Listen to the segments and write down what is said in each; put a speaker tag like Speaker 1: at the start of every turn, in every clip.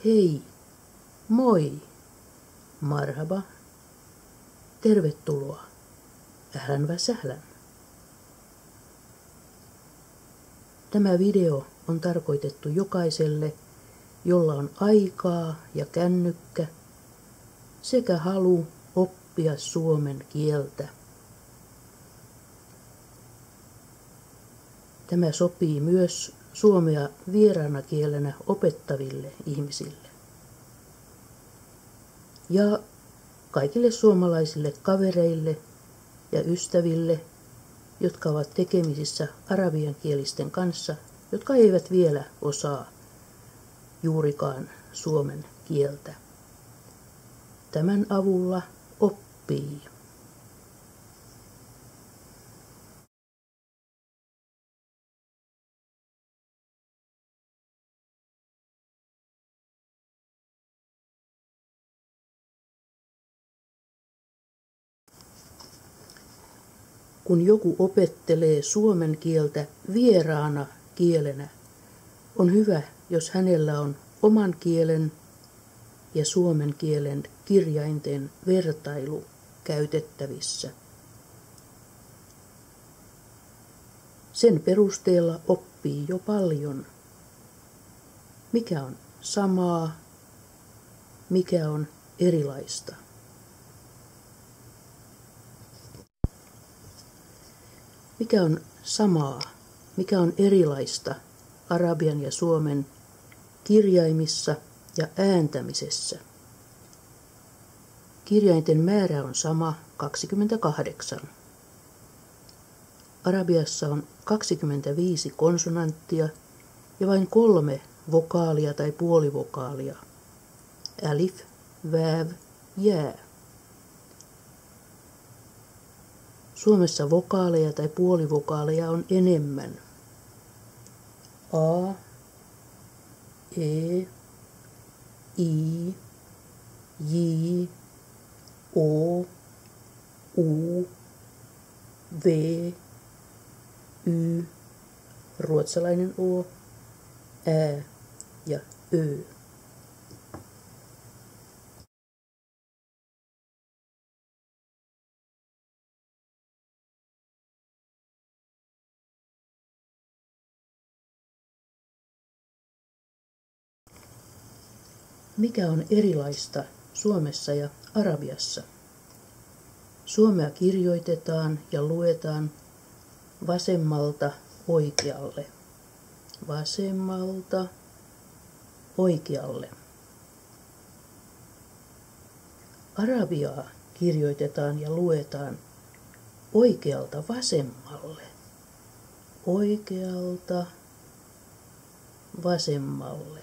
Speaker 1: Hei, moi, marhaba, tervetuloa, ählän wa sählän. Tämä video on tarkoitettu jokaiselle, jolla on aikaa ja kännykkä sekä halu oppia suomen kieltä. Tämä sopii myös suomea vieraana kielenä opettaville ihmisille. Ja kaikille suomalaisille kavereille ja ystäville, jotka ovat tekemisissä arabiankielisten kanssa, jotka eivät vielä osaa juurikaan suomen kieltä. Tämän avulla oppii. Kun joku opettelee suomen kieltä vieraana kielenä, on hyvä, jos hänellä on oman kielen ja suomen kielen kirjainten vertailu käytettävissä. Sen perusteella oppii jo paljon, mikä on samaa, mikä on erilaista. Mikä on samaa, mikä on erilaista arabian ja suomen kirjaimissa ja ääntämisessä? Kirjainten määrä on sama 28. Arabiassa on 25 konsonanttia ja vain 3 vokaalia tai puolivokaalia. Alif, väv, jää. Suomessa vokaaleja tai puolivokaaleja on enemmän. A, E, I, J, O, U, V, Y, ruotsalainen O, Ä ja Ö. Mikä on erilaista Suomessa ja Arabiassa? Suomea kirjoitetaan ja luetaan vasemmalta oikealle. Vasemmalta oikealle. Arabiaa kirjoitetaan ja luetaan oikealta vasemmalle. Oikealta vasemmalle.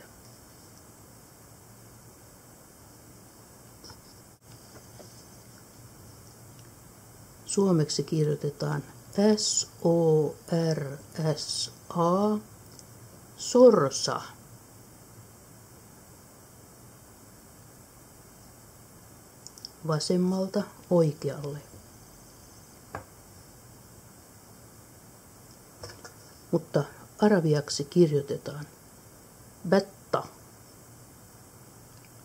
Speaker 1: Suomeksi kirjoitetaan S-O-R-S-A, sorsa. Vasemmalta oikealle. Mutta arabiaksi kirjoitetaan batta,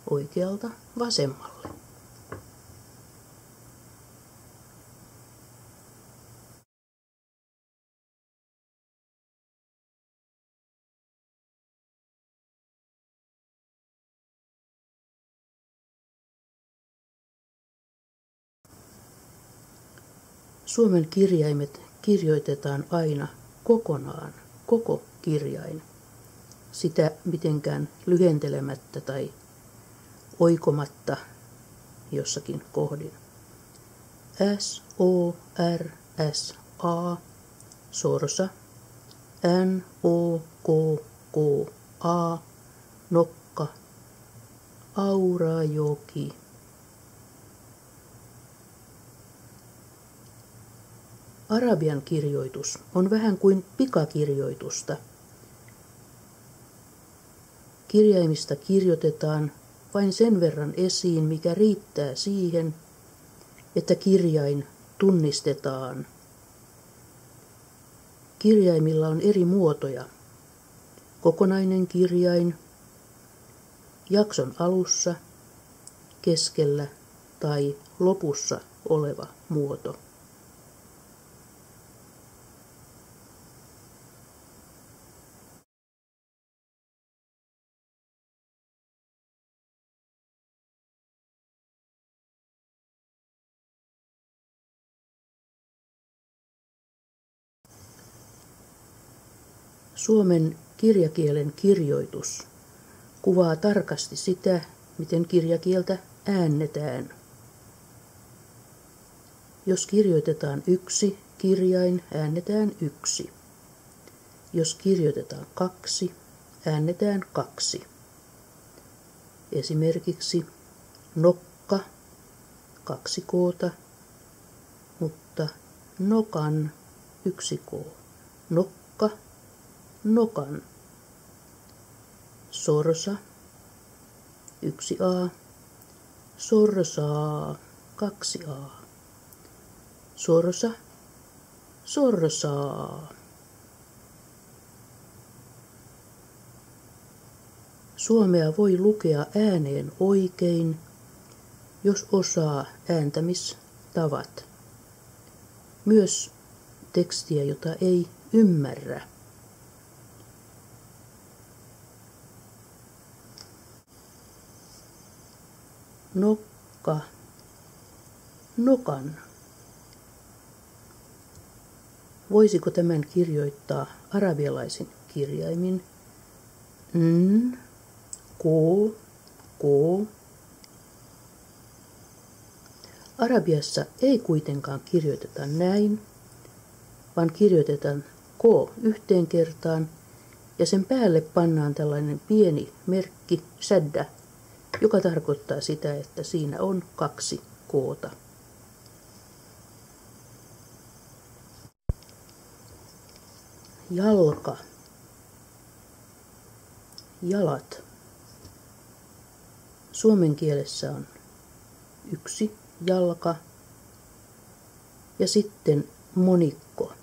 Speaker 1: oikealta vasemmalle. Suomen kirjaimet kirjoitetaan aina kokonaan, koko kirjain, sitä mitenkään lyhentelemättä tai oikomatta jossakin kohdin. S-O-R-S-A, sorsa, N-O-K-K-A, nokka, Aurajoki. Arabian kirjoitus on vähän kuin pikakirjoitusta. Kirjaimista kirjoitetaan vain sen verran esiin, mikä riittää siihen, että kirjain tunnistetaan. Kirjaimilla on eri muotoja. Kokonainen kirjain, jakson alussa, keskellä tai lopussa oleva muoto. Suomen kirjakielen kirjoitus kuvaa tarkasti sitä, miten kirjakieltä äännetään. Jos kirjoitetaan yksi kirjain, äännetään yksi. Jos kirjoitetaan kaksi, äännetään kaksi. Esimerkiksi nokka, 2 koota, mutta nokan 1 k. Nokka, nokan. Sorsa, 1 a. Sorsaa, 2 a. Sorsa, sorsaa. Suomea voi lukea ääneen oikein, jos osaa ääntämistavat. Myös tekstiä, jota ei ymmärrä. Nokka, nokan. Voisiko tämän kirjoittaa arabialaisin kirjaimin? N, K, K. Arabiassa ei kuitenkaan kirjoiteta näin, vaan kirjoitetaan K yhteen kertaan ja sen päälle pannaan tällainen pieni merkki, shadda, joka tarkoittaa sitä, että siinä on 2 koota. Jalka, jalat. Suomen kielessä on 1 jalka ja sitten monikko,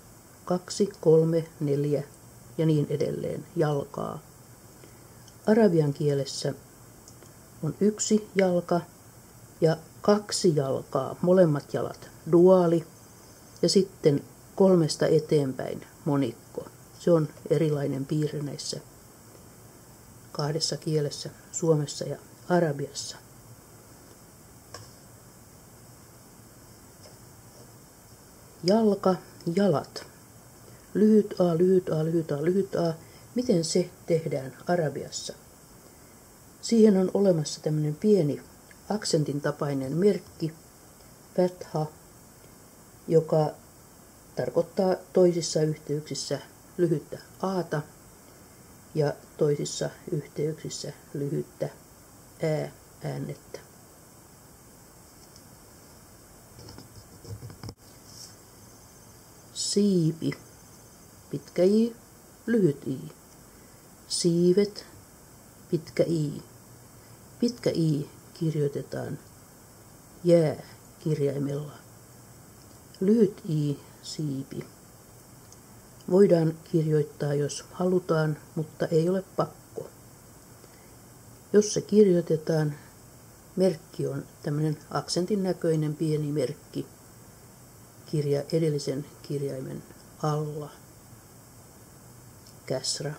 Speaker 1: 2, 3, 4 ja niin edelleen jalkaa. Arabian kielessä on 1 jalka ja 2 jalkaa, molemmat jalat, duaali ja sitten 3 eteenpäin monikko. Se on erilainen piirre näissä 2 kielessä, suomessa ja arabiassa. Jalka, jalat. Lyhyt a, lyhyt a, lyhyt a, lyhyt a. Miten se tehdään arabiassa? Siihen on olemassa tämmöinen pieni aksentin tapainen merkki, fatha, joka tarkoittaa toisissa yhteyksissä lyhyttä aata ja toisissa yhteyksissä lyhyttä ää-äännettä. Siipi, pitkä i, lyhyt i. Siivet, pitkä i. Pitkä i kirjoitetaan jää-kirjaimella. Lyhyt i, siipi. Voidaan kirjoittaa, jos halutaan, mutta ei ole pakko. Jos se kirjoitetaan, merkki on tämmöinen aksentin näköinen pieni merkki edellisen kirjaimen alla. Käsra.